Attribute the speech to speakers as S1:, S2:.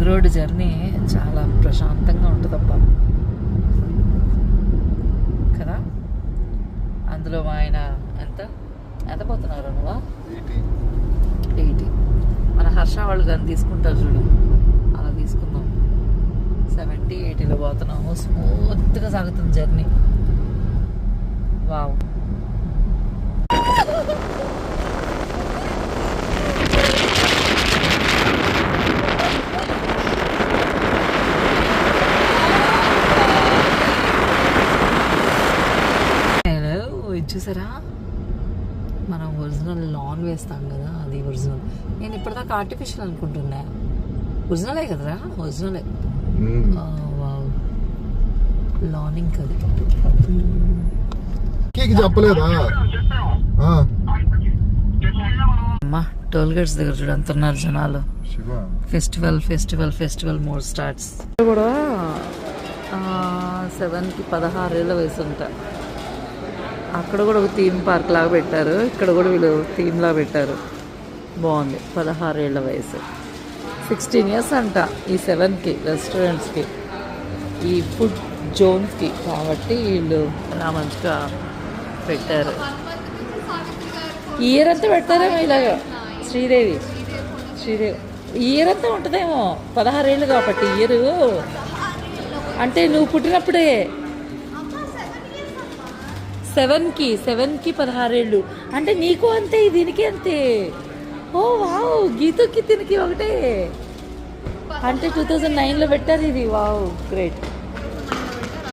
S1: Ring road journey చాలా ప్రశాంతంగా ఉంటుందబ్బా కదా. అందులో మా ఆయన ఎంత పోతున్నారు నువ్వా 80. మన హర్ష వాళ్ళు కానీ తీసుకుంటారు చూడు, అలా తీసుకుందాం. 70, 80లో పోతున్నాము. స్మూత్గా సాగుతుంది జర్నీ. వావ్. చూసారా, మనం ఒరిజినల్ లాన్ వేస్తాం కదా, అది ఒరిజినల్. నేను ఇప్పటిదాకా ఆర్టిఫిషియల్ అనుకుంటున్నా. ఒరిజినలే కదరా, ఒరిజినలే. వావ్, లానింగ్ అది.
S2: చెప్పలేదా
S1: అమ్మా, టోల్ గేట్స్ దగ్గర చూడు ఎంత ఉన్నారు జనాలు. Festival mode starts. కూడా 7కి 16 ఏళ్ళ వయసు ఉంటా. అక్కడ కూడా ఒక థీమ్ పార్క్ లాగా పెట్టారు, ఇక్కడ కూడా వీళ్ళు థీమ్ లాగా పెట్టారు. బాగుంది. 16 ఏళ్ళ వయసు, 16 ఇయర్స్ అంట ఈ 7కి రెస్టారెంట్స్కి, ఈ ఫుడ్ జోన్స్కి. కాబట్టి వీళ్ళు ఇలా మంచిగా పెట్టారు. ఈ ఇయర్ అంతా పెడతారేమో ఇలాగా. శ్రీదేవి ఈ ఇయర్ అంతా ఉంటుందేమో. 16 ఏళ్ళు కాబట్టి ఇయర్ అంటే నువ్వు పుట్టినప్పుడే. 7కి 16 ఏళ్ళు అంటే నీకు అంతే, దీనికి అంతే. ఓ వావ్, గీతకి దీనికి ఒకటే అంటే 2009లో పెట్టారు ఇది. Wow, great.